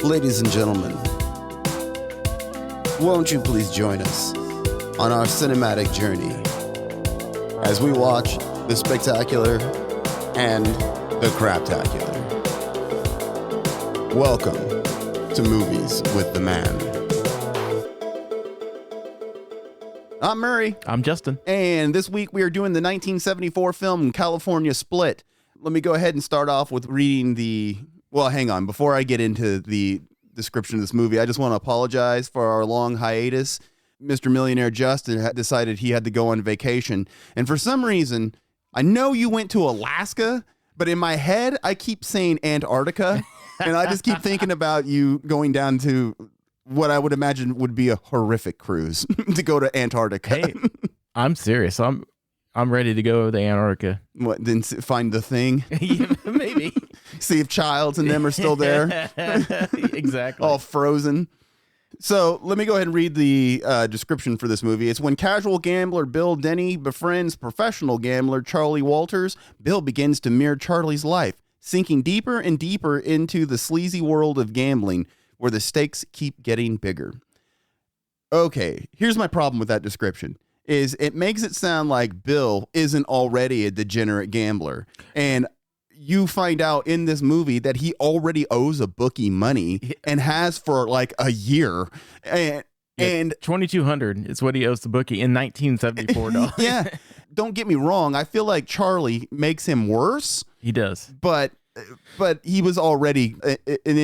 Ladies and gentlemen, won't you please join us on our cinematic journey as we watch the spectacular and the craptacular. Welcome to Movies with the Man. I'm Murray. I'm Justin. And this week we are doing the 1974 film California Split. Let me go ahead and start off with reading the... Well, hang on. Before I get into the description of this movie, I just want to apologize for our long hiatus. Mr. Millionaire Justin had decided he had to go on vacation. And for some reason, I know you went to Alaska, but in my head, I keep saying Antarctica. And I just keep thinking about you going down to what I would imagine would be a horrific cruise to go to Antarctica. Hey, I'm serious. I'm ready to go to Antarctica. What, then find the thing? Yeah, maybe. See if Childs and them are still there. Exactly. All frozen. So let me go ahead and read the description for this movie. It's when casual gambler Bill Denny befriends professional gambler Charlie Walters, Bill begins to mirror Charlie's life, sinking deeper and deeper into the sleazy world of gambling, where the stakes keep getting bigger. Okay, here's my problem with that description. Is it makes it sound like Bill isn't already a degenerate gambler. And you find out in this movie that he already owes a bookie money and has for like a year. And $2,200 is what he owes the bookie in 1974. Yeah. Don't get me wrong. I feel like Charlie makes him worse. He does. But he was already an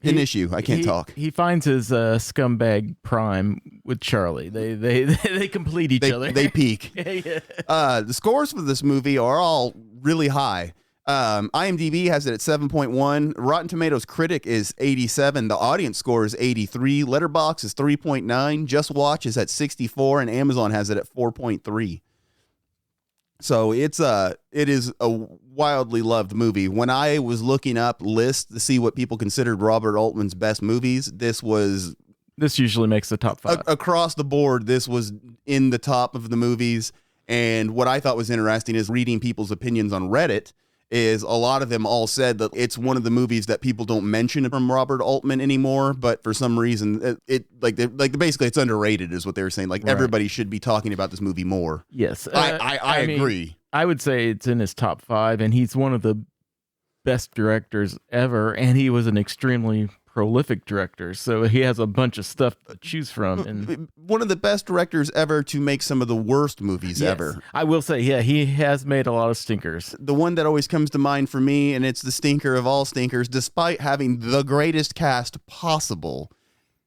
issue. I can't talk. He finds his scumbag prime with Charlie. They complete each other. They peak. Yeah. The scores for this movie are all really high. IMDb has it at 7.1. Rotten Tomatoes critic is 87. The audience score is 83. Letterboxd is 3.9. Just Watch is at 64, and Amazon has it at 4.3. So it is a wildly loved movie. When I was looking up lists to see what people considered Robert Altman's best movies, this usually makes the top 5. Across the board, this was in the top of the movies. And what I thought was interesting is reading people's opinions on Reddit. Is a lot of them all said that it's one of the movies that people don't mention from Robert Altman anymore, but for some reason basically it's underrated is what they were saying. Like, right. Everybody should be talking about this movie more. Yes. I agree. I would say it's in his top 5, and he's one of the best directors ever, and he was an extremely prolific director, so he has a bunch of stuff to choose from. And one of the best directors ever to make some of the worst movies ever. I will say, yeah, he has made a lot of stinkers. The one that always comes to mind for me, and it's the stinker of all stinkers, despite having the greatest cast possible,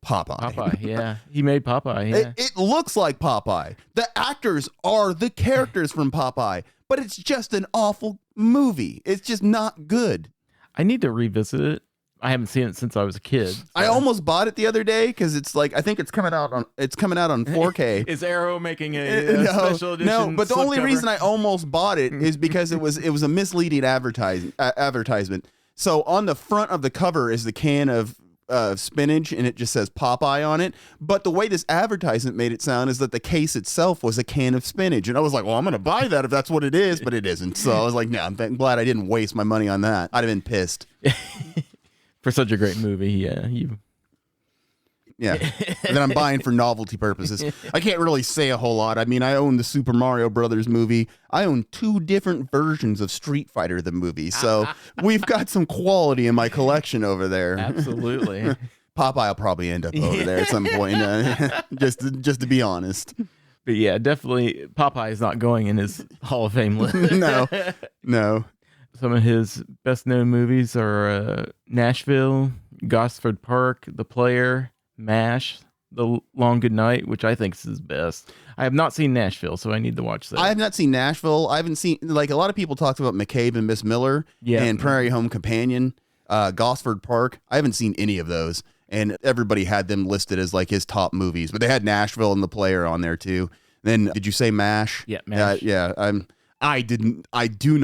Popeye. Popeye, yeah. He made Popeye, yeah. It looks like Popeye. The actors are the characters from Popeye, but it's just an awful movie. It's just not good. I need to revisit it. I haven't seen it since I was a kid. So. I almost bought it the other day because it's like, I think it's coming out on 4K. Is Arrow making a special edition? No, but the only cover? reason I almost bought it is because it was a misleading advertisement. So on the front of the cover is the can of spinach, and it just says Popeye on it. But the way this advertisement made it sound is that the case itself was a can of spinach, and I was like, well, I'm gonna buy that if that's what it is, but it isn't. So I was like, no, I'm glad I didn't waste my money on that. I'd have been pissed. For such a great movie, yeah. And then I'm buying for novelty purposes. I can't really say a whole lot. I mean, I own the Super Mario Brothers movie. I own 2 different versions of Street Fighter the movie. So we've got some quality in my collection over there. Absolutely. Popeye will probably end up over there at some point, just to be honest. But yeah, definitely Popeye is not going in his Hall of Fame list. No. Some of his best-known movies are Nashville, Gosford Park, The Player, MASH, The Long Good Night, which I think is his best. I have not seen Nashville, so I need to watch that. I have not seen Nashville. I haven't seen, like, a lot of people talked about McCabe and Miss Miller and Prairie Home Companion, Gosford Park. I haven't seen any of those, and everybody had them listed as, like, his top movies. But they had Nashville and The Player on there, too. Then, did you say MASH? Yeah, MASH. I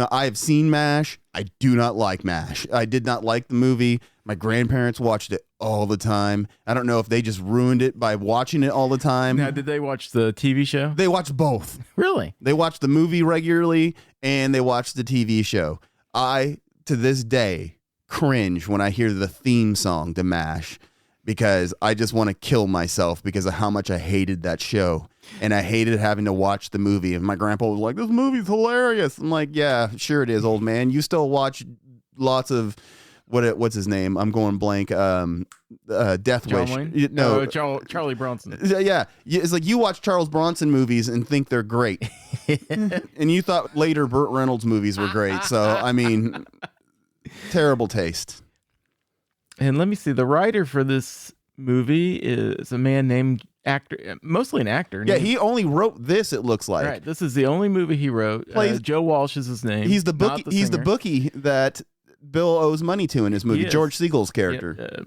have seen MASH. I do not like MASH. I did not like the movie. My grandparents watched it all the time. I don't know if they just ruined it by watching it all the time. Now, did they watch the TV show? They watched both. Really? They watched the movie regularly, and they watched the TV show. I, to this day, cringe when I hear the theme song to MASH because I just want to kill myself because of how much I hated that show. And I hated having to watch the movie. And my grandpa was like, this movie's hilarious. I'm like, yeah, sure it is, old man. You still watch lots of, what's his name? I'm going blank. Death John Wish. Wayne? No, Charlie Bronson. Yeah. It's like you watch Charles Bronson movies and think they're great. And you thought later Burt Reynolds movies were great. So, I mean, terrible taste. And let me see. The writer for this movie is a man named mostly an actor. Yeah, he only wrote this, it looks like. Right. This is the only movie he wrote. Joe Walsh is his name. He's the bookie. He's the bookie that Bill owes money to in his movie. George Segal's character.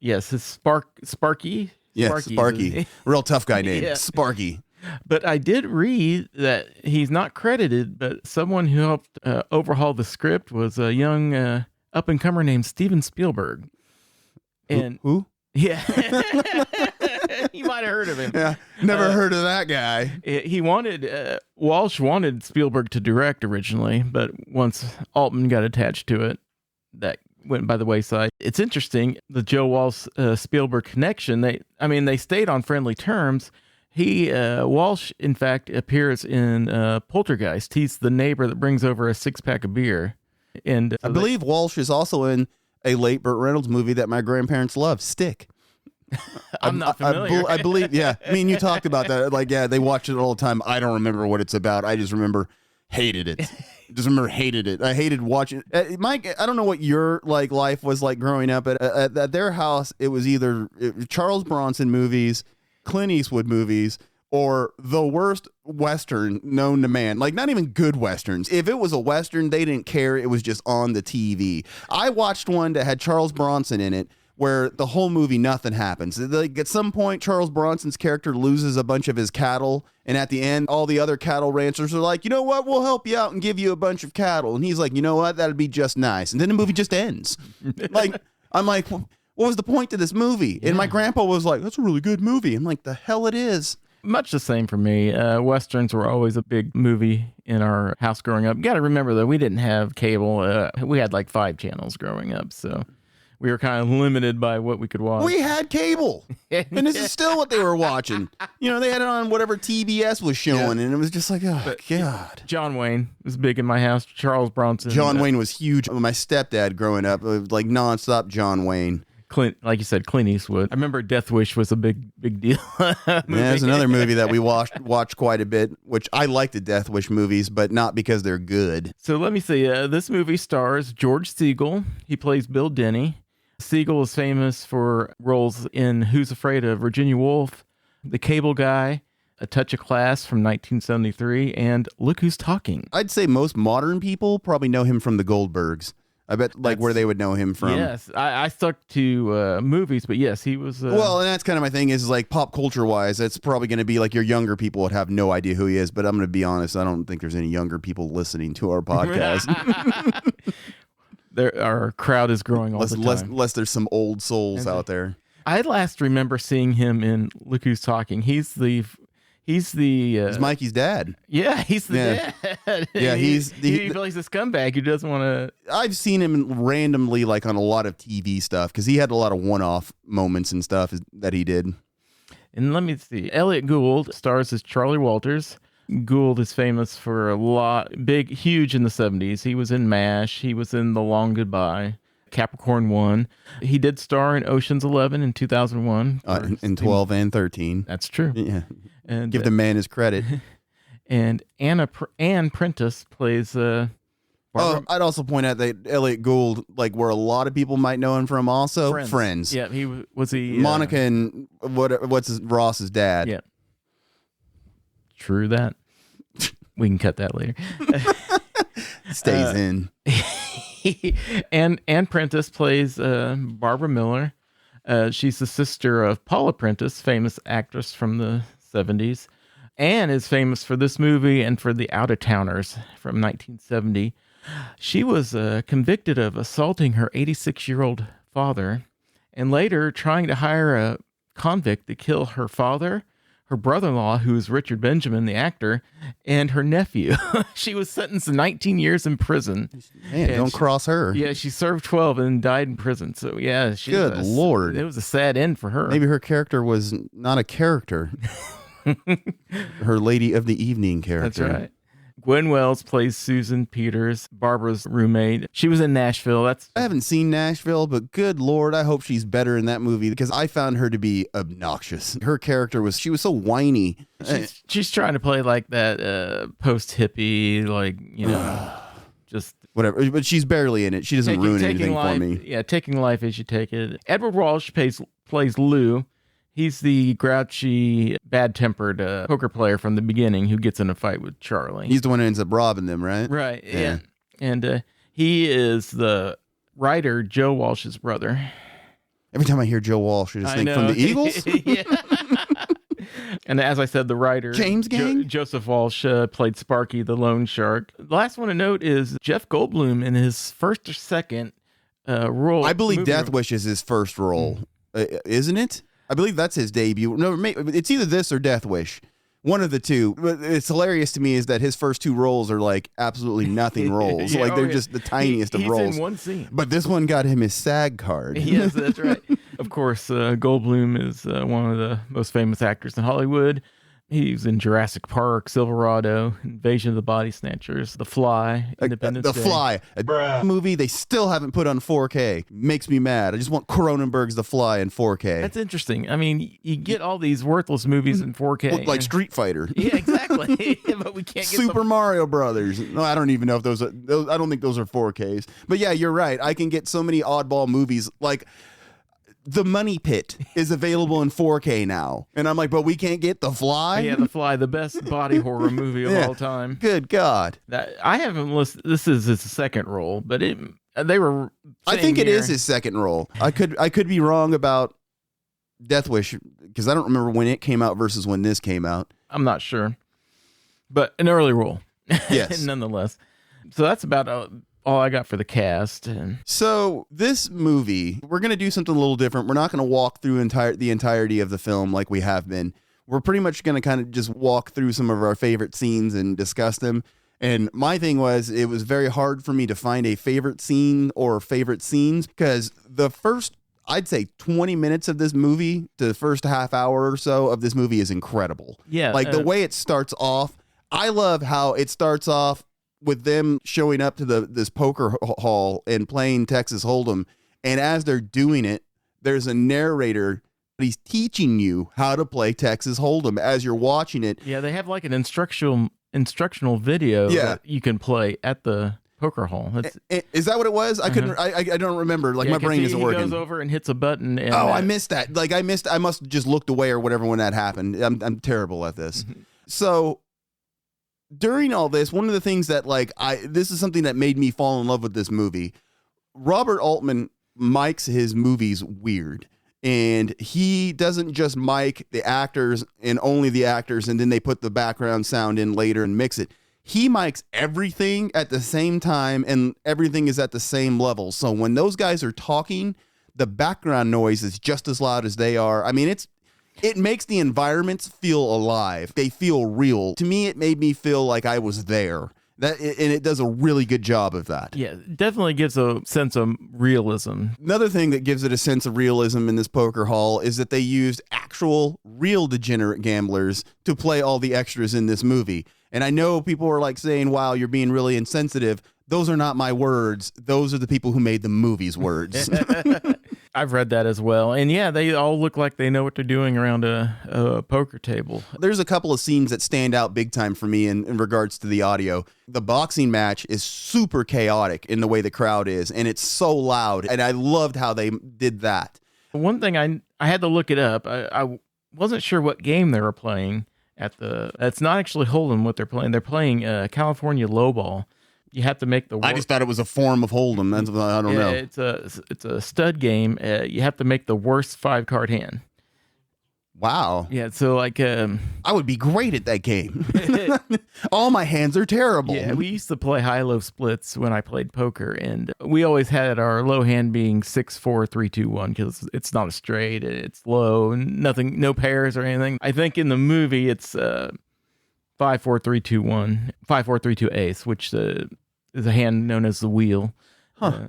Yes, his Sparky. Yes, Sparky. Real tough guy name. Yeah. Sparky. But I did read that he's not credited, but someone who helped overhaul the script was a young up-and-comer named Steven Spielberg. And who? Yeah. You might have heard of him. Yeah, never heard of that guy. He wanted, Walsh wanted Spielberg to direct originally, but once Altman got attached to it, that went by the wayside. It's interesting, the Joe Walsh Spielberg connection. They stayed on friendly terms. Walsh, in fact, appears in Poltergeist. He's the neighbor that brings over a 6-pack of beer. And I believe Walsh is also in a late Burt Reynolds movie that my grandparents love, Stick. I'm not familiar. I believe, yeah. I mean, you talked about that. Like, yeah, they watch it all the time. I don't remember what it's about. I just remember hated it. Hated it. I hated watching. Mike, I don't know what your life was like growing up. At their house, it was either Charles Bronson movies, Clint Eastwood movies, or the worst Western known to man. Like, not even good Westerns. If it was a Western, they didn't care. It was just on the TV. I watched one that had Charles Bronson in it, where the whole movie, nothing happens. Like, at some point, Charles Bronson's character loses a bunch of his cattle, and at the end, all the other cattle ranchers are like, you know what, we'll help you out and give you a bunch of cattle. And he's like, you know what, that'd be just nice. And then the movie just ends. I'm like, what was the point to this movie? Yeah. And my grandpa was like, that's a really good movie. I'm like, the hell it is. Much the same for me. Westerns were always a big movie in our house growing up. You got to remember, though, we didn't have cable. We had like 5 channels growing up, so we were kind of limited by what we could watch. We had cable, and this is still what they were watching. You know, they had it on whatever TBS was showing, and it was just like, oh, God. John Wayne was big in my house. Charles Bronson. John Wayne was huge. My stepdad growing up, it was like nonstop John Wayne. Like you said, Clint Eastwood. I remember Death Wish was a big deal. Yeah, there's another movie that we watched quite a bit, which I like the Death Wish movies, but not because they're good. So let me see. This movie stars George Segal. He plays Bill Denny. Segal is famous for roles in Who's Afraid of Virginia Woolf, The Cable Guy, A Touch of Class from 1973, and Look Who's Talking. I'd say most modern people probably know him from The Goldbergs. I bet where they would know him from. Yes, I stuck to movies, but yes, he was. Well, and that's kind of my thing is like pop culture wise, it's probably going to be like your younger people would have no idea who he is. But I'm going to be honest, I don't think there's any younger people listening to our podcast. Our crowd is growing all the time. Unless there's some old souls out there. I last remember seeing him in Look Who's Talking. He's Mikey's dad. Yeah, he's the dad. Yeah, he plays a scumbag who doesn't want to. I've seen him randomly like on a lot of TV stuff because he had a lot of one-off moments and stuff that he did. And let me see. Elliott Gould stars as Charlie Walters. Gould is famous for huge in the 70s. He was in MASH. He was in The Long Goodbye. Capricorn 1. He did star in Ocean's 11 in 2001. In 12 and 13. That's true. Yeah. And give the man his credit. And Anne Prentiss plays I'd also point out that Elliott Gould, like where a lot of people might know him from also, Friends. Yeah, he was Monica and Ross's dad. Yeah. True that. We can cut that later. Stays in. And Prentiss plays Barbara Miller. She's the sister of Paula Prentiss, famous actress from the 70s. Anne is famous for this movie and for The Out-of-Towners from 1970. She was convicted of assaulting her 86-year-old father and later trying to hire a convict to kill her father, her brother-in-law, who is Richard Benjamin, the actor, and her nephew. She was sentenced to 19 years in prison. Man, don't cross her. Yeah, she served 12 and died in prison. So yeah, Good Lord. It was a sad end for her. Maybe her character was not a character. Her Lady of the Evening character. That's right. Gwen Welles plays Susan Peters, Barbara's roommate. She was in Nashville. I haven't seen Nashville, but good Lord, I hope she's better in that movie because I found her to be obnoxious. Her character she was so whiny. She's trying to play like that post-hippie, like, just whatever. But she's barely in it. She doesn't ruin anything for me. Yeah, taking life as you take it. Edward Walsh plays Lou. He's the grouchy, bad-tempered poker player from the beginning who gets in a fight with Charlie. He's the one who ends up robbing them, right? Right, yeah. And he is the writer, Joe Walsh's brother. Every time I hear Joe Walsh, I just think from the Eagles. And as I said, the writer, James Gang? Joseph Walsh, played Sparky, the loan shark. The last one to note is Jeff Goldblum in his first or second role. I believe Death Wish is his first role, isn't it? I believe that's his debut. No, it's either this or Death Wish. One of the two. But it's hilarious to me is that his first two roles are like absolutely nothing roles. They're just the tiniest of roles. He's in one scene. But this one got him his SAG card. Yes, that's right. Of course, Goldblum is one of the most famous actors in Hollywood. He's in Jurassic Park, Silverado, Invasion of the Body Snatchers, The Fly, Independence Day. The Fly, a movie they still haven't put on 4K. Makes me mad. I just want Cronenberg's The Fly in 4K. That's interesting. I mean, you get all these worthless movies in 4K. Like Street Fighter. Yeah, exactly. But we can't get Super Mario Brothers. No, I don't even know if those are. I don't think those are 4Ks. But yeah, you're right. I can get so many oddball movies like. The Money Pit is available in 4K now. And I'm like, but we can't get The Fly? Yeah, The Fly, the best body horror movie of all time. Good God. I haven't listened. This is his second role, but they were. I think it is his second role. I could be wrong about Death Wish because I don't remember when it came out versus when this came out. I'm not sure. But an early role. Yes. Nonetheless. So that's about all I got for the cast. So this movie, we're going to do something a little different. We're not going to walk through the entirety of the film like we have been. We're pretty much going to kind of just walk through some of our favorite scenes and discuss them. And my thing was, it was very hard for me to find a favorite scene or favorite scenes because the first, I'd say 20 minutes of this movie, the first half hour or so of this movie is incredible. Yeah. Like the way it starts off, I love how it starts off with them showing up to this poker hall and playing Texas Hold'em. And as they're doing it, there's a narrator. He's teaching you how to play Texas Hold'em as you're watching it. Yeah, they have like an instructional video that you can play at the poker hall. Is that what it was? I couldn't. I don't remember. Like my brain isn't working. He goes over and hits a button. And I missed that. Like I must have just looked away or whatever when that happened. I'm terrible at this. So during all this, one of the things that this is something that made me fall in love with this movie. Robert Altman mics his movies weird. And he doesn't just mic the actors and only the actors, and then they put the background sound in later and mix it. He mics everything at the same time, and everything is at the same level. So when those guys are talking, the background noise is just as loud as they are. I mean, it makes the environments feel alive. They feel real. To me, it made me feel like I was there. And it does a really good job of that. Yeah, it definitely gives a sense of realism. Another thing that gives it a sense of realism in this poker hall is that they used actual real degenerate gamblers to play all the extras in this movie. And I know people are like saying, wow, you're being really insensitive. Those are not my words. Those are the people who made the movie's words. I've read that as well. And yeah, they all look like they know what they're doing around a poker table. There's a couple of scenes that stand out big time for me in regards to the audio. The boxing match is super chaotic in the way the crowd is, and it's so loud. And I loved how they did that. One thing I had to look it up. I wasn't sure what game they were playing it's not actually Hold'em what they're playing. They're playing California Lowball. You have to make the. I just thought it was a form of Hold'em. That's what I don't know. It's a stud game. You have to make the worst 5-card hand. Wow. Yeah, so like I would be great at that game. All my hands are terrible. yeah, we used to play high-low splits when I played poker, and we always had our low hand being 6-4-3-2-1 because it's not a straight, it's low, nothing, no pairs or anything. I think in the movie it's 5-4-3-2-1, 5-4-3-2 ace, which is a hand known as the wheel. Huh.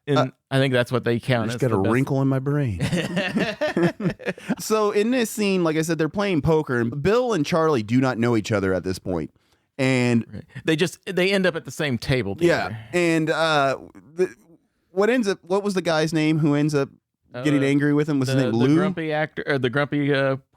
And I think that's what they count. Just got a wrinkle in my brain. So in this scene, like I said, they're playing poker, and Bill and Charlie do not know each other at this point. And they end up at the same table together. yeah, and what was the guy's name who ends up getting angry with him? Was his name Lou? The grumpy actor, or the grumpy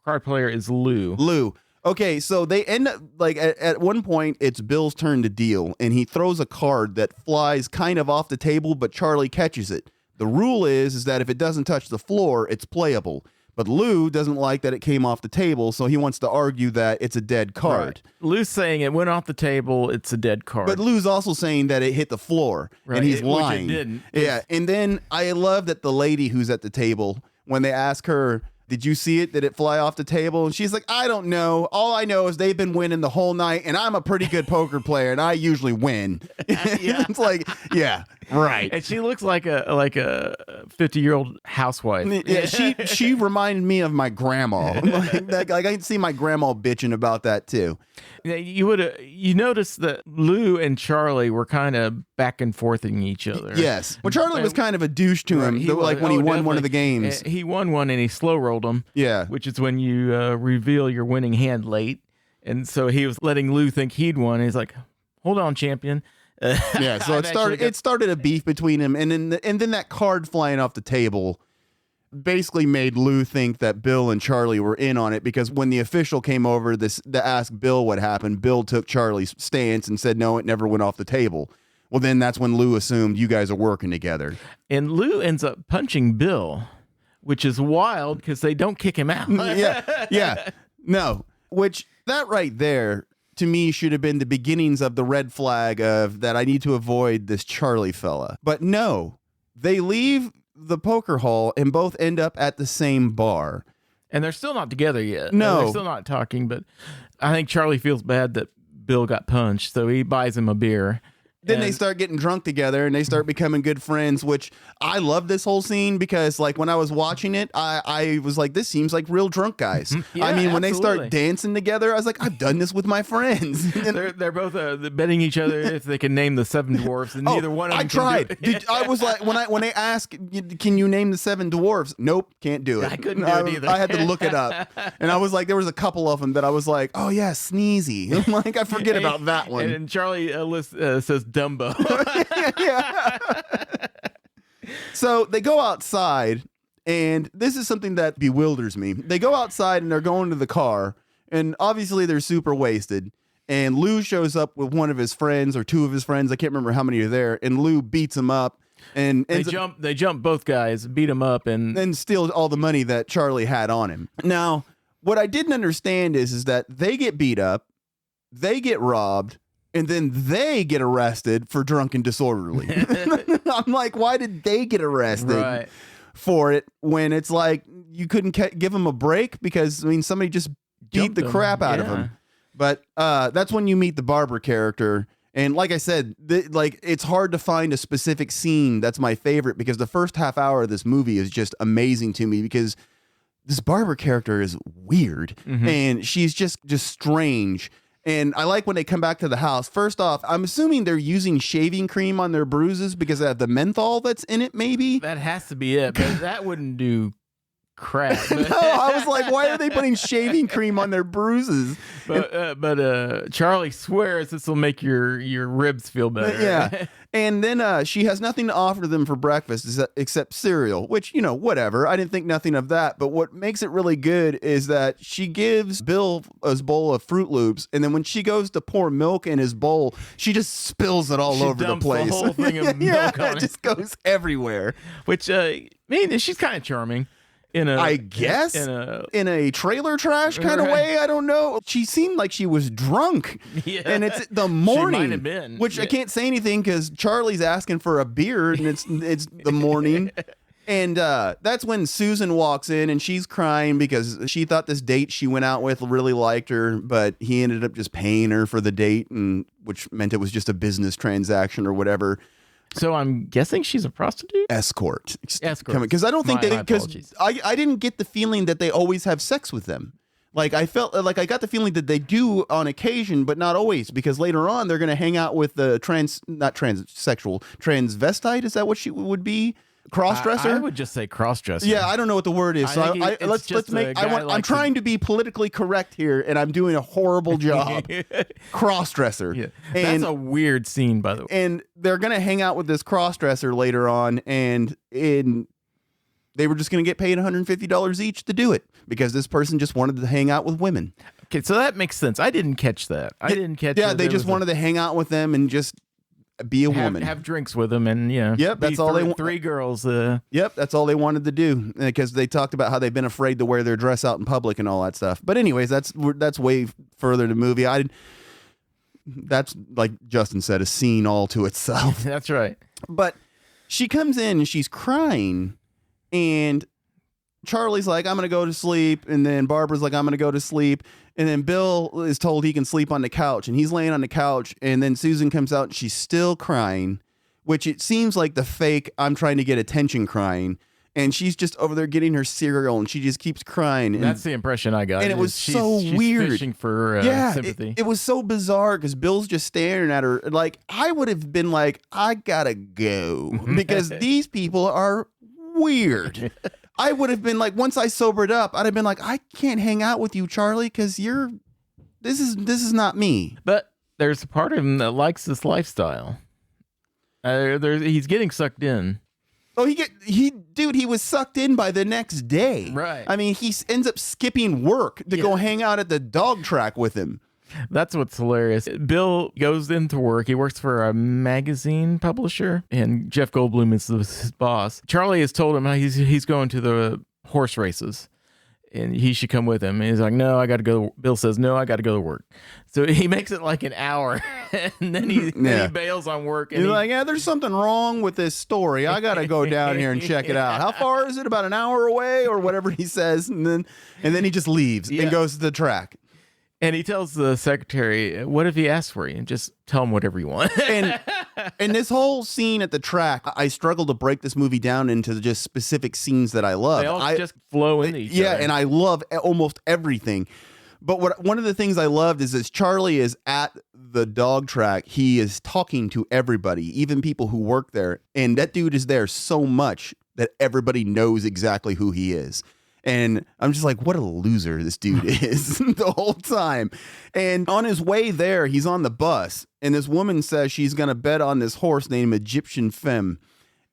card player is Lou. Lou. Okay, so they end up, like, at one point, it's Bill's turn to deal, and he throws a card that flies kind of off the table, but Charlie catches it. The rule is that if it doesn't touch the floor, it's playable. But Lou doesn't like that it came off the table, so he wants to argue that it's a dead card. Right. Lou's saying it went off the table, it's a dead card. But Lou's also saying that it hit the floor, and he's lying. Which it didn't. Yeah, and then I love that the lady who's at the table, when they ask her, did you see it? Did it fly off the table? And she's like, I don't know. All I know is they've been winning the whole night, and I'm a pretty good poker player, and I usually win. It's like, yeah, right. And she looks like a 50-year-old housewife. Yeah, she reminded me of my grandma. Like I can see my grandma bitching about that too. You noticed that Lou and Charlie were kind of back and forthing each other. Yes. Well, Charlie was kind of a douche to him, when he won one of the games. He won one and he slow rolled him. Yeah. Which is when you reveal your winning hand late. And so he was letting Lou think he'd won. And he's like, hold on, champion. Yeah, so it started a beef between him, and then that card flying off the table basically made Lou think that Bill and Charlie were in on it, because when the official came over to ask Bill what happened, Bill took Charlie's stance and said, no, it never went off the table. Well, then that's when Lou assumed you guys are working together. And Lou ends up punching Bill, which is wild because they don't kick him out. Yeah. No, which that right there to me should have been the beginnings of the red flag of that I need to avoid this Charlie fella. But no, they leave the poker hall and both end up at the same bar. And they're still not together yet. No. They're still not talking, but I think Charlie feels bad that Bill got punched, so he buys him a beer. Then they start getting drunk together and they start becoming good friends, which I love this whole scene because, like, when I was watching it, I was like, this seems like real drunk guys. Yeah, I mean, when they absolutely. start dancing together, I was like, I've done this with my friends. They're both betting each other if they can name the 7 dwarfs, and neither one of them I tried. can do it. I was like, when they ask, can you name the 7 dwarfs? Nope, can't do it. I couldn't do it either. I had to look it up. And I was like, there was a couple of them that I was like, oh yeah, Sneezy. I'm like, I forget about that one. And Charlie says Dumbo. Yeah. So they go outside, and this is something that bewilders me. They go outside and they're going to the car, and obviously they're super wasted. And Lou shows up with one of his friends or 2 of his friends. I can't remember how many are there. And Lou beats him up, and They jump both guys, beat him up, and then steals all the money that Charlie had on him. Now, what I didn't understand is that they get beat up, they get robbed, and then they get arrested for drunk and disorderly. I'm like, why did they get arrested for it when it's like you couldn't give them a break? Because, I mean, somebody just beat the crap out of them. But that's when you meet the barber character. And like I said, it's hard to find a specific scene that's my favorite, because the first half hour of this movie is just amazing to me, because this barber character is weird and she's just strange. And I like when they come back to the house. First off, I'm assuming they're using shaving cream on their bruises because of the menthol that's in it, maybe? that has to be it. But that wouldn't do crap. No, I was like, why are they putting shaving cream on their bruises? But Charlie swears this will make your ribs feel better. Yeah. And then she has nothing to offer them for breakfast except cereal, which, whatever. I didn't think nothing of that. But what makes it really good is that she gives Bill his bowl of Fruit Loops, and then when she goes to pour milk in his bowl, she just spills it all over the place. The whole thing of milk on it just goes everywhere. Which, she's kind of charming. I guess in a trailer trash kind of way. I don't know. She seemed like she was drunk. Yeah. And it's the morning, she might have been. which I can't say anything because Charlie's asking for a beer, and it's the morning. And that's when Susan walks in and she's crying because she thought this date she went out with really liked her, but he ended up just paying her for the date, and which meant it was just a business transaction or whatever. So I'm guessing she's a prostitute? Escort. Escort. Because I don't think My they, because apologies. I didn't get the feeling that they always have sex with them. Like I felt like I got the feeling that they do on occasion, but not always, because later on they're going to hang out with the transvestite. Is that what she would be? Crossdresser? I would just say crossdresser. Yeah, I don't know what the word is. So I'm trying to be politically correct here, and I'm doing a horrible job. Crossdresser. Yeah. And, That's a weird scene, by the way. and they're going to hang out with this crossdresser later on, and they were just going to get paid $150 each to do it because this person just wanted to hang out with women. Okay, so that makes sense. I didn't catch that. Yeah, they just wanted to hang out with them and just be a woman. Have drinks with them, and Yep, that's all they want. 3 girls. Yep, that's all they wanted to do, because they talked about how they've been afraid to wear their dress out in public and all that stuff. But anyways, that's way further to movie. That's, like Justin said, a scene all to itself. That's right. But she comes in and she's crying, and Charlie's like, I'm going to go to sleep. And then Barbara's like, I'm going to go to sleep. And then Bill is told he can sleep on the couch, and he's laying on the couch. And then Susan comes out and she's still crying, which it seems like the fake I'm trying to get attention crying. And she's just over there getting her cereal, and she just keeps crying. And That's the impression I got. and it was she's weird. Fishing for sympathy. It was so bizarre because Bill's just staring at her. Like, I would have been like, I gotta go because these people are weird. I would have been like, once I sobered up, I'd have been like, I can't hang out with you, Charlie, because this is not me. But there's a part of him that likes this lifestyle. He's getting sucked in. Oh, he was sucked in by the next day. Right. I mean, he ends up skipping work to go hang out at the dog track with him. That's what's hilarious. Bill goes into work. He works for a magazine publisher, and Jeff Goldblum is his boss. Charlie has told him he's going to the horse races, and he should come with him. And he's like, no, I got to go. Bill says, no, I got to go to work. So he makes it like an hour, and then he bails on work. And he's like, yeah, there's something wrong with this story. I got to go down here and check it out. How far is it? About an hour away or whatever he says. And then he just leaves and goes to the track. And he tells the secretary, what if he asks for you? And just tell him whatever you want. And this whole scene at the track, I struggle to break this movie down into just specific scenes that I love. They all just flow into each other. Yeah, and I love almost everything. But one of the things I loved is as Charlie is at the dog track, he is talking to everybody, even people who work there. And that dude is there so much that everybody knows exactly who he is. And I'm just like, what a loser this dude is the whole time. And on his way there, he's on the bus, and this woman says she's going to bet on this horse named Egyptian Femme.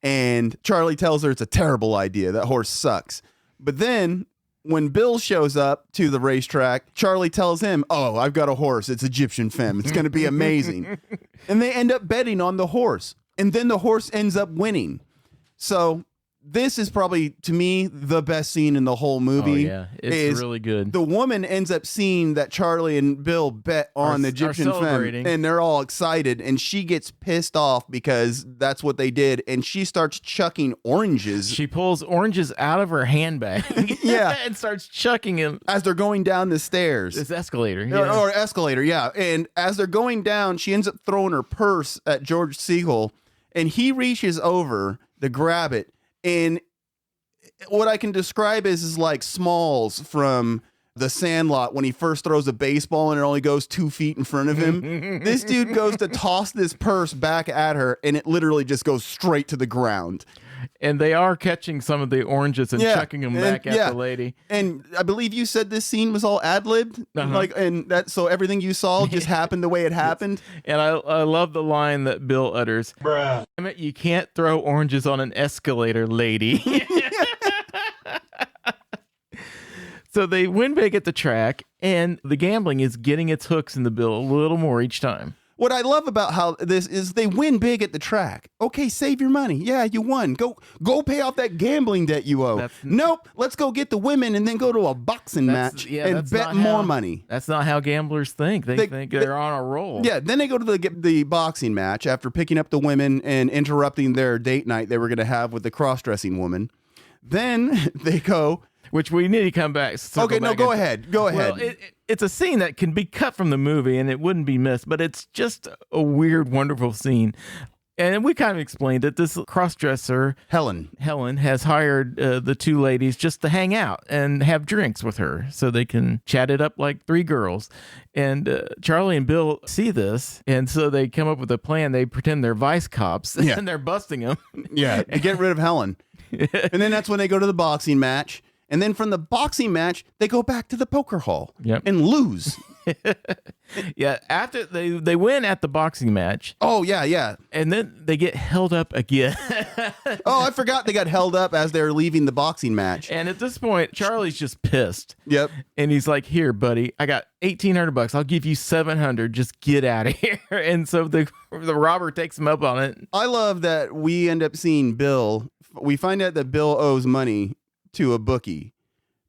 And Charlie tells her it's a terrible idea. That horse sucks. But then when Bill shows up to the racetrack, Charlie tells him, oh, I've got a horse. It's Egyptian Femme. It's going to be amazing. And they end up betting on the horse. And then the horse ends up winning. So this is probably, to me, the best scene in the whole movie. Oh, yeah. It's really good. The woman ends up seeing that Charlie and Bill bet on the Egyptian Femme, and they're all excited, and she gets pissed off because that's what they did, and she starts chucking oranges. She pulls oranges out of her handbag and starts chucking them as they're going down the stairs. This escalator. Or escalator, yeah. And as they're going down, she ends up throwing her purse at George Segal, and he reaches over to grab it. And what I can describe is like Smalls from The Sandlot when he first throws a baseball and it only goes 2 feet in front of him. This dude goes to toss this purse back at her, and it literally just goes straight to the ground. And they are catching some of the oranges and chucking them back at the lady. And I believe you said this scene was all ad-libbed, so everything you saw just happened the way it happened. And I love the line that Bill utters. Bruh. Damn it, you can't throw oranges on an escalator, lady. So they win big at the track, and the gambling is getting its hooks in the bill a little more each time. What I love about how this is they win big at the track. Okay, save your money. Yeah, you won. Go pay off that gambling debt you owe. Nope, let's go get the women and then go to a boxing match and bet more money. That's not how gamblers think. They think they're on a roll. Yeah, then they go to the boxing match after picking up the women and interrupting their date night they were going to have with the cross-dressing woman. Then they go. Which we need to come back. Okay, no, go ahead. Go ahead. Well, it's a scene that can be cut from the movie and it wouldn't be missed, but it's just a weird, wonderful scene. And we kind of explained that this cross-dresser, Helen, has hired the two ladies just to hang out and have drinks with her so they can chat it up like three girls. And Charlie and Bill see this, and so they come up with a plan. They pretend they're vice cops, and they're busting them. Yeah, to get rid of Helen. And then that's when they go to the boxing match. And then from the boxing match, they go back to the poker hall and lose. Yeah, after they win at the boxing match. Oh, yeah. And then they get held up again. Oh, I forgot they got held up as they're leaving the boxing match. And at this point, Charlie's just pissed. Yep. And he's like, "Here, buddy, I got $1,800. I'll give you $700. Just get out of here." And so the robber takes him up on it. I love that we end up seeing Bill. We find out that Bill owes money to a bookie.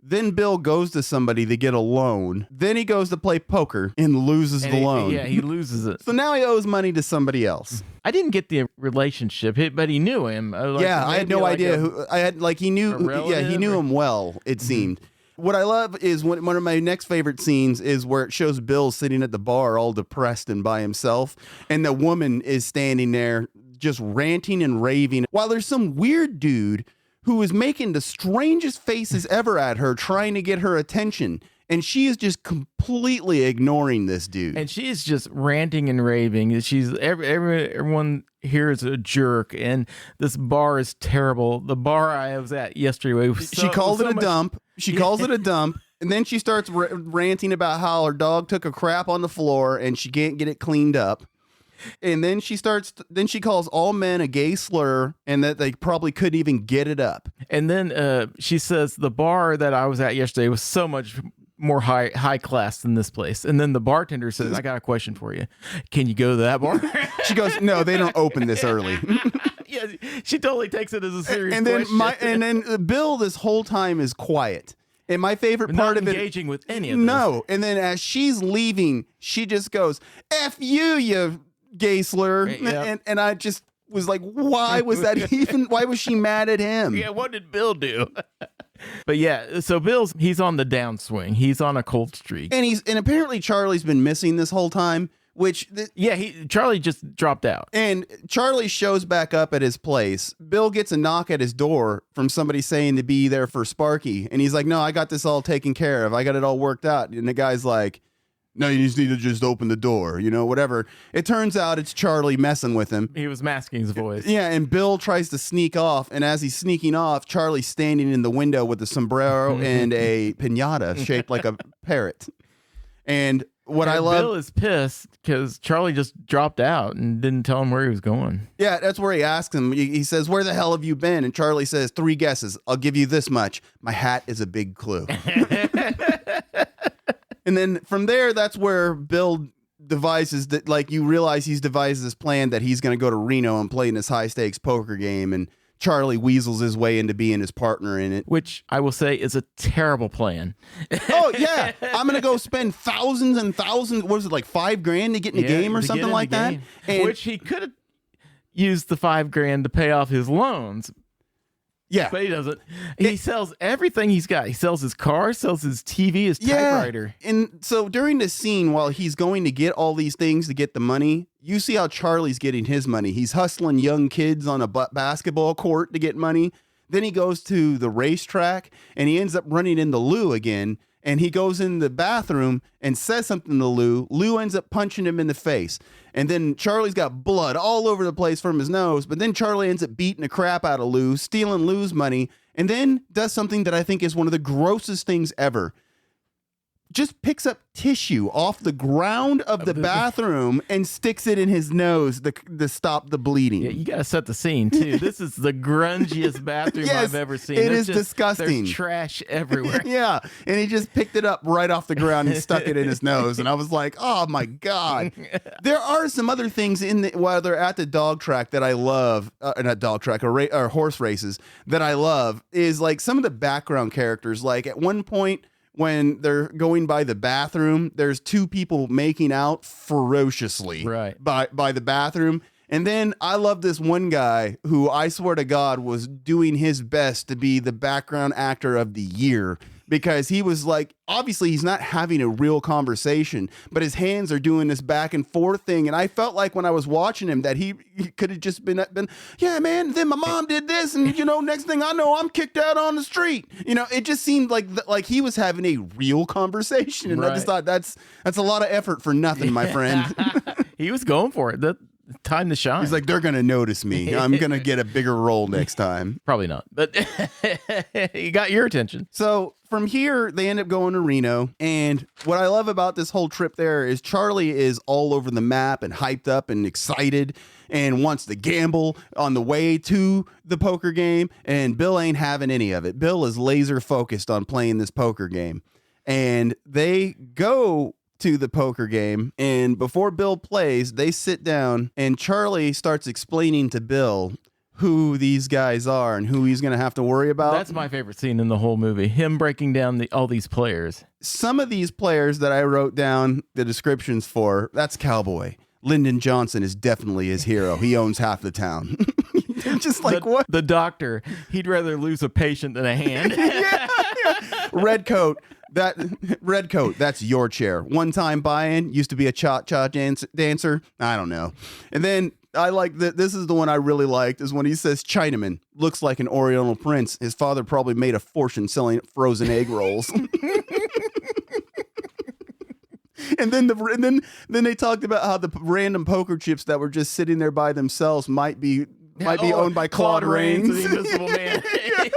Then Bill goes to somebody to get a loan. Then he goes to play poker and loses the loan. Yeah, he loses it. So now he owes money to somebody else. I didn't get the relationship, but he knew him. I had no idea who. I had he knew. Yeah, he knew him well. It seemed. What I love is one of my next favorite scenes is where it shows Bill sitting at the bar all depressed and by himself, and the woman is standing there just ranting and raving while there's some weird dude who is making the strangest faces ever at her, trying to get her attention. And she is just completely ignoring this dude. And she's just ranting and raving. She's everyone here is a jerk, and this bar is terrible. The bar I was at yesterday was she called it a dump. She calls it a dump. And then she starts ranting about how her dog took a crap on the floor and she can't get it cleaned up. And then she calls all men a gay slur and that they probably couldn't even get it up. And then she says the bar that I was at yesterday was so much more high class than this place. And then the bartender says, "I got a question for you. Can you go to that bar?" She goes, "No, they don't open this early." Yeah, she totally takes it as a serious question. And then Bill this whole time is quiet. And my favorite part of it, engaging with any of this. No. And then as she's leaving, she just goes, "F you gay slur." Yep. And I just was like, why was that even? Why was she mad at him? Yeah, what did Bill do? But yeah, so he's on the downswing. He's on a cold streak. And apparently Charlie's been missing this whole time, which Charlie just dropped out. And Charlie shows back up at his place. Bill gets a knock at his door from somebody saying to be there for Sparky. And he's like, "No, I got this all taken care of. I got it all worked out." And the guy's like, "No, you just need to just open the door, whatever." It turns out it's Charlie messing with him. He was masking his voice. Yeah, and Bill tries to sneak off, and as he's sneaking off, Charlie's standing in the window with a sombrero and a piñata shaped like a parrot. And I love... Bill is pissed because Charlie just dropped out and didn't tell him where he was going. Yeah, that's where he asks him. He says, "Where the hell have you been?" And Charlie says, "3 guesses. I'll give you this much. My hat is a big clue." And then from there, that's where Bill devises that, you realize he's devised this plan that he's going to go to Reno and play in this high stakes poker game. And Charlie weasels his way into being his partner in it. Which I will say is a terrible plan. Oh, yeah. I'm going to go spend thousands and thousands. What was it, like $5,000 to get in the game or something like that? And which he could have used the $5,000 to pay off his loans. Yeah. But he doesn't. He sells everything he's got. He sells his car, sells his TV, his typewriter. And so during the scene, while he's going to get all these things to get the money, you see how Charlie's getting his money. He's hustling young kids on a basketball court to get money. Then he goes to the racetrack and he ends up running into Lou again. And he goes in the bathroom and says something to Lou. Lou ends up punching him in the face. And then Charlie's got blood all over the place from his nose. But then Charlie ends up beating the crap out of Lou, stealing Lou's money, and then does something that I think is one of the grossest things ever. Just picks up tissue off the ground of the bathroom and sticks it in his nose to stop the bleeding. Yeah, you got to set the scene, too. This is the grungiest bathroom I've ever seen. It is disgusting. There's trash everywhere. Yeah, and he just picked it up right off the ground and stuck it in his nose. And I was like, oh, my God. There are some other things while they're at the dog track that I love, not dog track, or horse races that I love, is like some of the background characters. Like at one point, when they're going by the bathroom, there's 2 people making out ferociously right by the bathroom. And then I love this one guy who I swear to God was doing his best to be the background actor of the year, because he was like, obviously he's not having a real conversation, but his hands are doing this back and forth thing. And I felt like when I was watching him that he could have just been, yeah, man, then my mom did this. And, next thing I know, I'm kicked out on the street. It just seemed like he was having a real conversation. And I just thought that's a lot of effort for nothing, my friend. He was going for it. Time to shine. He's like, they're going to notice me. I'm going to get a bigger role next time. Probably not, but he got your attention. So from here, they end up going to Reno. And what I love about this whole trip there is Charlie is all over the map and hyped up and excited and wants to gamble on the way to the poker game. And Bill ain't having any of it. Bill is laser focused on playing this poker game. And they go to the poker game, and before Bill plays, they sit down and Charlie starts explaining to Bill who these guys are and who he's going to have to worry about. That's my favorite scene in the whole movie, him breaking down all these players. Some of these players that I wrote down the descriptions for, that's Cowboy. Lyndon Johnson is definitely his hero. He owns half the town. Just like what? The doctor, he'd rather lose a patient than a hand. Yeah. Red coat. That's your chair. One time buy-in, used to be a cha-cha dancer. I don't know. And then I like that. This is the one I really liked, is when he says Chinaman looks like an Oriental prince. His father probably made a fortune selling frozen egg rolls. And then they talked about how the random poker chips that were just sitting there by themselves might be owned by Claude Rains. The Invisible Man.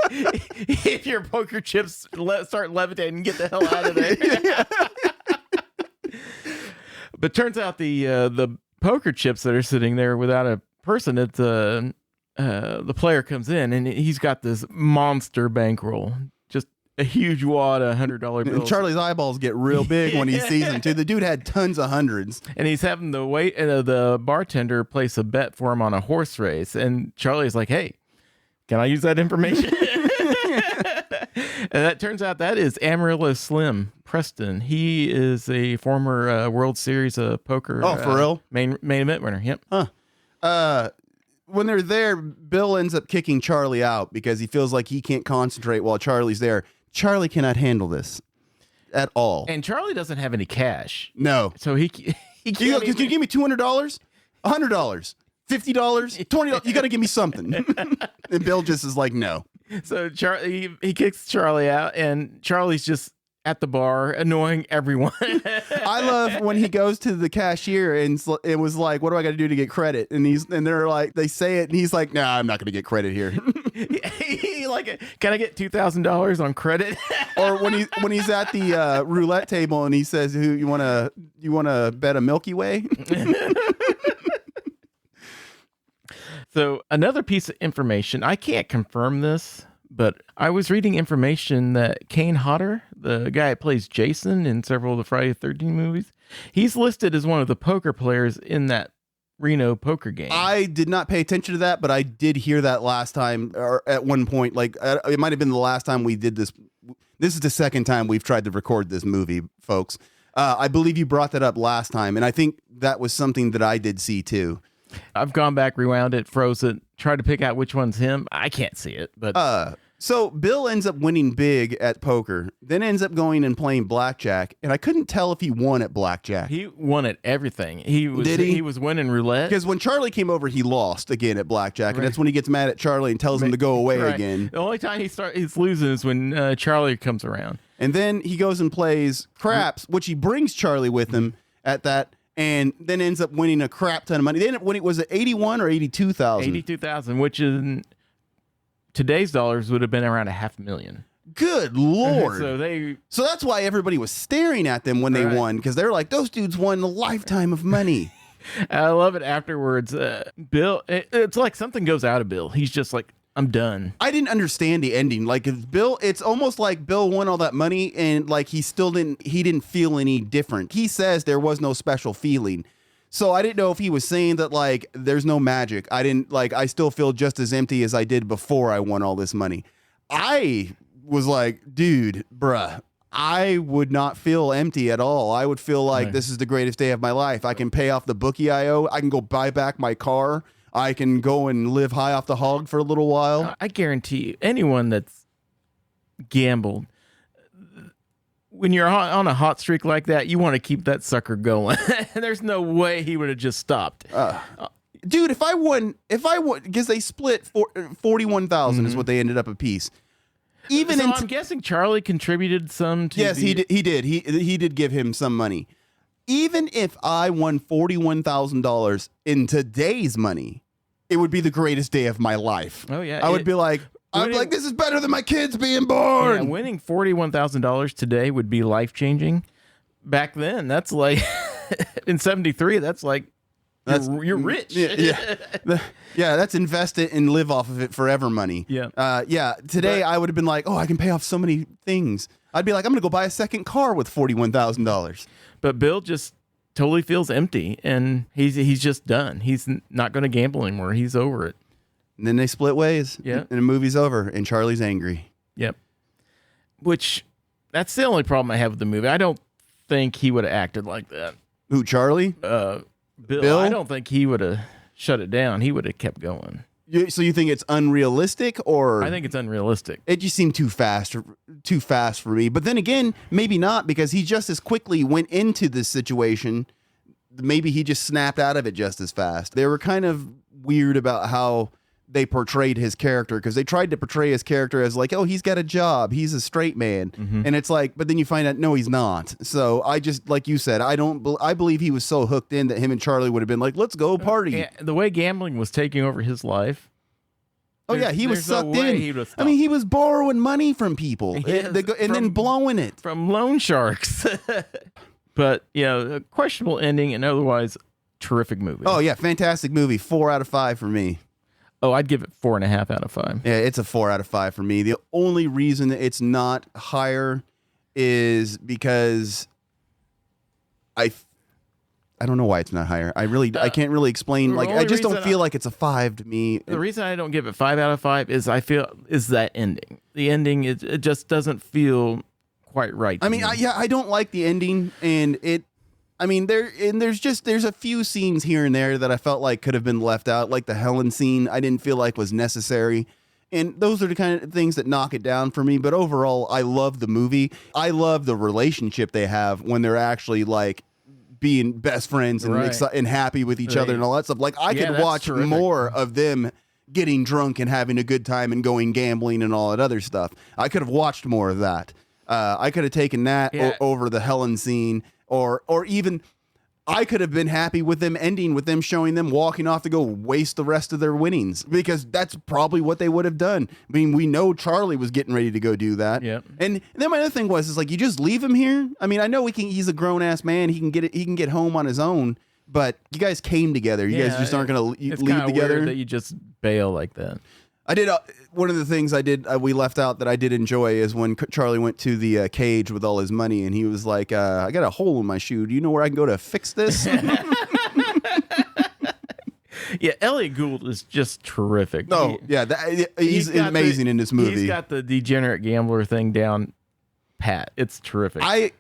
If your poker chips start levitating, get the hell out of there. But turns out the poker chips that are sitting there without a person, it's the player comes in and he's got this monster bankroll, just a huge wad of $100 bills. And Charlie's eyeballs get real big when he sees them too. The dude had tons of hundreds, and he's having the bartender place a bet for him on a horse race. And Charlie's like, "Hey, can I use that information?" And that turns out that is Amarillo Slim Preston. He is a former World Series poker. Oh, for real? Main event winner. Yep. Huh. When they're there, Bill ends up kicking Charlie out because he feels like he can't concentrate while Charlie's there. Charlie cannot handle this at all. And Charlie doesn't have any cash. No. So he can't. Can you give me $200? $100? $50? $20? You got to give me something. And Bill just is like, no. So Charlie, he kicks Charlie out, and Charlie's just at the bar annoying everyone. I love when he goes to the cashier and it was like, what do I got to do to get credit? And they're like, they say it and he's like, nah, I'm not going to get credit here. Can I get $2,000 on credit? Or when he's at the roulette table and he says, "Who you want to bet a Milky Way?" So another piece of information, I can't confirm this, but I was reading information that Kane Hodder, the guy that plays Jason in several of the Friday the 13th movies, he's listed as one of the poker players in that Reno poker game. I did not pay attention to that, but I did hear that last time, or at one point. Like it might have been the last time we did this. This is the second time we've tried to record this movie, folks. I believe you brought that up last time, and I think that was something that I did see too. I've gone back, rewound it, froze it, tried to pick out which one's him. I can't see it, but so Bill ends up winning big at poker, then ends up going and playing blackjack, and I couldn't tell if he won at blackjack. He won at everything. Did he? He was winning roulette. Because when Charlie came over, he lost again at blackjack, and that's when he gets mad at Charlie and tells him to go away again. The only time he's losing is when Charlie comes around. And then he goes and plays craps, which he brings Charlie with him at that. And then ends up winning a crap ton of money. They ended up winning, was it 81 or 82,000? 82,000, which in today's dollars would have been around $500,000. Good Lord. So that's why everybody was staring at them when they won, because they're like, those dudes won a lifetime of money. I love it afterwards. Bill, it's like something goes out of Bill. He's just like, I'm done. I didn't understand the ending. Like Bill, it's almost like Bill won all that money and like he didn't feel any different. He says there was no special feeling. So I didn't know if he was saying that like there's no magic. I still feel just as empty as I did before I won all this money. I was like, dude, bruh, I would not feel empty at all. I would feel like Right. this is the greatest day of my life. I can pay off the bookie I owe. I can go buy back my car. I can go and live high off the hog for a little while. I guarantee you, anyone that's gambled, when you're on a hot streak like that, you want to keep that sucker going. There's no way he would have just stopped. Dude, if I won, because they split 41,000 is what they ended up a piece. Even So I'm guessing Charlie contributed some to. yes, he did. He did give him some money. Even if I won $41,000 in today's money, it would be the greatest day of my life. Oh yeah, I would be like, this is better than my kids being born. Yeah, winning $41,000 today would be life changing. Back then, that's like in '73. That's like you're rich. Yeah, that's invested and live off of it forever money. Yeah. Today I would have been like, I can pay off so many things. I'd be like, I'm gonna go buy a second car with $41,000. But Bill just totally feels empty, and he's just done. He's not going to gamble anymore. He's over it. And then they split ways. Yeah. And the movie's over, and Charlie's angry. Yep. Which, that's the only problem I have with the movie. I don't think he would have acted like that. Who, Charlie? Bill? I don't think he would have shut it down. He would have kept going. So you think it's unrealistic, or I think it's unrealistic. it just seemed too fast for me? But then again, maybe not, because he just as quickly went into this situation. Maybe he just snapped out of it just as fast. They were kind of weird about how they portrayed his character, because they tried to portray his character as like, he's got a job, he's a straight man, and it's like, but then you find out no, he's not. So I just, like you said, I believe he was so hooked in that him and Charlie would have been like, let's go party. Yeah, the way gambling was taking over his life. Oh yeah, he was there's no sucked way in. he would've I mean, stopped. he was borrowing money from people Yes, and then blowing it. From loan sharks. But, a questionable ending and otherwise terrific movie. Oh yeah, fantastic movie. 4 out of 5 for me. Oh, I'd give it 4.5 out of 5. Yeah, it's a 4 out of 5 for me. The only reason that it's not higher is because I don't know why it's not higher. I can't really explain. Like, I just don't feel like it's a 5 to me. The reason I don't give it 5 out of 5 is is that ending. The ending, it just doesn't feel quite right. I mean, I don't like the ending, and there's a few scenes here and there that I felt like could have been left out, like the Helen scene. I didn't feel like was necessary. And those are the kind of things that knock it down for me. But overall, I love the movie. I love the relationship they have when they're actually like being best friends and and happy with each other and all that stuff. Like, I could watch more of them getting drunk and having a good time and going gambling and all that other stuff. I could have watched more of that. I could have taken that over the Helen scene, or even I could have been happy with them ending with them showing them walking off to go waste the rest of their winnings, because that's probably what they would have done. I mean, we know Charlie was getting ready to go do that. Yeah. And then my other thing is like, you just leave him here. I mean, I know he's a grown ass man. He can get home on his own, but you guys came together. You guys just aren't going to leave together. Weird that you just bail like that. I did one of the things we left out that I did enjoy is when Charlie went to the cage with all his money, and he was like, I got a hole in my shoe. Do you know where I can go to fix this? Yeah, Elliott Gould is just terrific. Oh, he's amazing in this movie. He's got the degenerate gambler thing down pat. It's terrific. I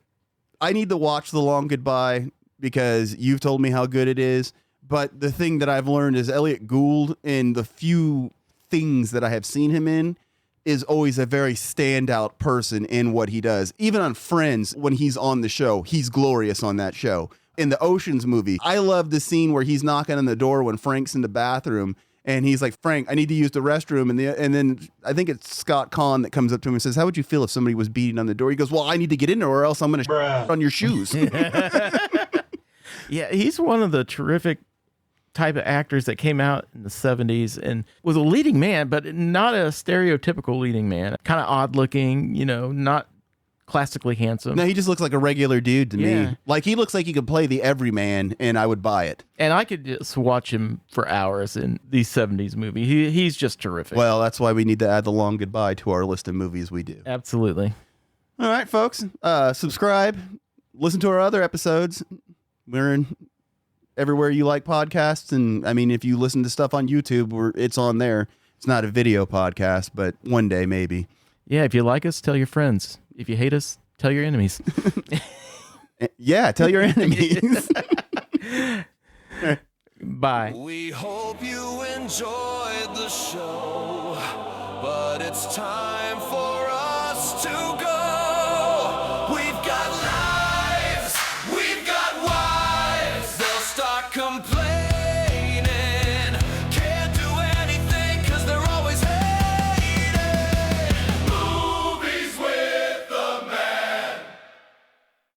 need to watch The Long Goodbye, because you've told me how good it is. But the thing that I've learned is Elliott Gould, in the few things that I have seen him in, is always a very standout person in what he does. Even on Friends, when he's on the show, he's glorious on that show. In the Oceans movie, I love the scene where he's knocking on the door when Frank's in the bathroom, and he's like, Frank, I need to use the restroom. And then I think it's Scott Conn that comes up to him and says, how would you feel if somebody was beating on the door? He goes, well, I need to get in there or else I'm going to on your shoes. Yeah, he's one of the terrific type of actors that came out in the 70s and was a leading man, but not a stereotypical leading man. Kind of odd looking, not classically handsome. No, he just looks like a regular dude to me. Like, he looks like he could play the everyman, and I would buy it. And I could just watch him for hours in these 70s movies. He's just terrific. Well, that's why we need to add The Long Goodbye to our list of movies we do. Absolutely. All right, folks. Subscribe. Listen to our other episodes. We're in everywhere you like podcasts, and I mean, if you listen to stuff on YouTube, it's on there. It's not a video podcast, but one day maybe. Yeah, if you like us, tell your friends. If you hate us, Tell your enemies. Yeah, tell your enemies. Bye. We hope you enjoyed the show, but it's time for us to go.